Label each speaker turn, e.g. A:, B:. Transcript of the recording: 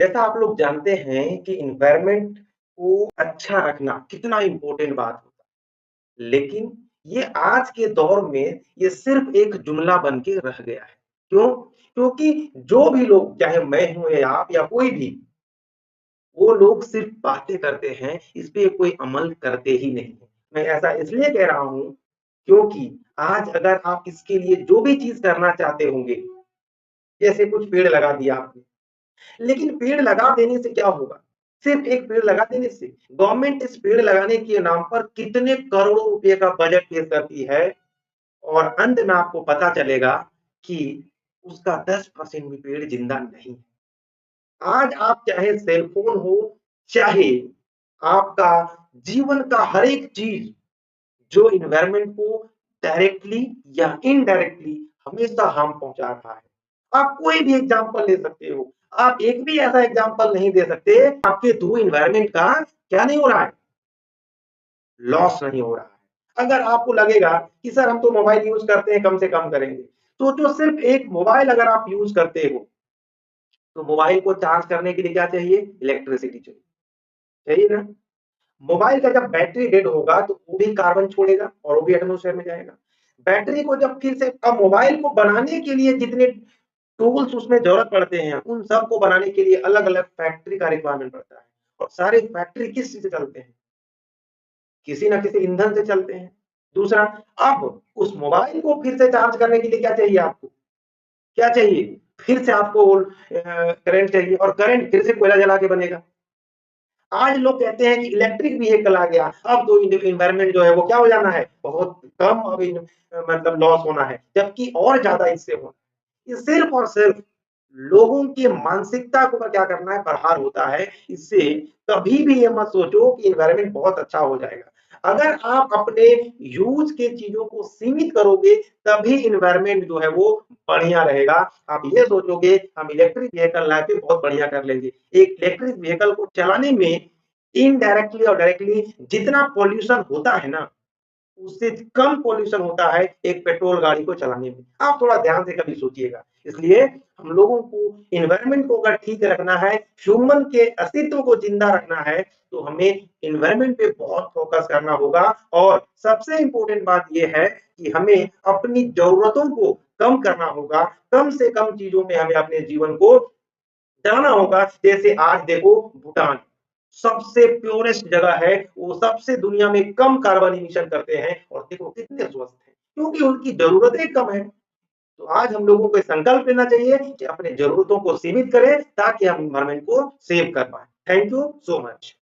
A: जैसा आप लोग जानते हैं कि एनवायरनमेंट को अच्छा रखना कितना इम्पोर्टेंट बात होता है। लेकिन ये आज के दौर में ये सिर्फ एक जुमला बन के रह गया है। क्यों? क्योंकि जो भी लोग चाहे मैं हूँ या आप या कोई भी, वो लोग सिर्फ बातें करते हैं, इस पे कोई अमल करते ही नहीं है। मैं ऐसा इसलिए कह रहा हूँ क्योंकि आज अगर आप इसके लिए जो भी चीज़ करना चाहते होंगे, जैसे कुछ पेड़ लगा दिया आपने, लेकिन पेड़ लगा देने से क्या होगा? सिर्फ एक पेड़ लगा देने से? गवर्नमेंट इस पेड़ लगाने के नाम पर कितने करोड़ों रुपए का बजट पेश करती है और अंत में आपको पता चलेगा कि उसका 10% भी पेड़ जिंदा नहीं है। आज आप चाहे सेल फोन हो, चाहे आपका जीवन का हर एक चीज जो एनवायरनमेंट को डायरेक्टली या इनडायरेक्टली हमेशा हार्म पहुंचा रहा है। आप कोई भी एग्जांपल ले सकते हो। आप एक भी ऐसा एग्जांपल नहीं दे सकते आपके थ्रू एनवायरनमेंट का क्या नहीं हो रहा है, लॉस नहीं हो रहा है। अगर आपको लगेगा कि सर हम तो मोबाइल यूज करते हैं, कम से कम करेंगे, तो जो सिर्फ एक मोबाइल अगर आप यूज करते हो, तो मोबाइल को चार्ज करने के लिए क्या चाहिए? इलेक्ट्रिसिटी चाहिए, चाहिए ना? मोबाइल का जब बैटरी डेड होगा तो वो भी कार्बन छोड़ेगा और वो भी एटमॉस्फेयर में जाएगा। बैटरी को जब फिर से अब मोबाइल को बनाने के लिए जितने टूल्स उसमें जरूरत पड़ते हैं, उन सबको बनाने के लिए अलग-अलग फैक्ट्री का रिक्वायरमेंट पड़ता है। और सारे फैक्ट्री किस चीज़ से चलते हैं? किसी न किसी ईंधन से चलते हैं। दूसरा, अब उस मोबाइल को फिर से चार्ज करने के लिए क्या चाहिए आपको? क्या चाहिए? फिर से आपको करंट चाहिए और करंट फिर से कोयला जला के बनेगा। आज लोग कहते हैं कि इलेक्ट्रिक व्हीकल आ गया, अब तो एनवायरनमेंट जो है वो क्या हो जाना है, बहुत कम अब मतलब लॉस होना है, जबकि और ज्यादा इससे होना है। ये सिर्फ और सिर्फ लोगों की मानसिकता को क्या करना है, प्रहार होता है। इससे कभी भी ये मत सोचो कि एनवायरनमेंट बहुत अच्छा हो जाएगा। अगर आप अपने यूज के चीजों को सीमित करोगे, तभी एनवायरनमेंट जो है वो बढ़िया रहेगा। आप ये सोचोगे हम इलेक्ट्रिक व्हीकल लाके बहुत बढ़िया कर लेंगे। एक इलेक्ट्रिक व्हीकल को चलाने में इनडायरेक्टली और डायरेक्टली जितना पॉल्यूशन होता है ना, उससे कम पॉल्यूशन होता है एक पेट्रोल गाड़ी को चलाने में। आप थोड़ा ध्यान से कभी सोचिएगा। इसलिए हम लोगों को एनवायरनमेंट को अगर ठीक रखना है, ह्यूमन के अस्तित्व को जिंदा रखना है, तो हमें एनवायरनमेंट पे बहुत फोकस करना होगा। और सबसे इंपॉर्टेंट बात यह है कि हमें अपनी जरूरतों को कम करना होगा। कम से कम चीजों में हमें अपने जीवन को जाना होगा। जैसे आज देखो भूटान सबसे प्योरेस्ट जगह है, वो सबसे दुनिया में कम कार्बन इमिशन करते हैं और देखो कितने स्वस्थ हैं, क्योंकि उनकी जरूरतें कम है। तो आज हम लोगों को संकल्प लेना चाहिए कि अपने जरूरतों को सीमित करें ताकि हम एनवायरनमेंट को सेव कर पाए। Thank you so much.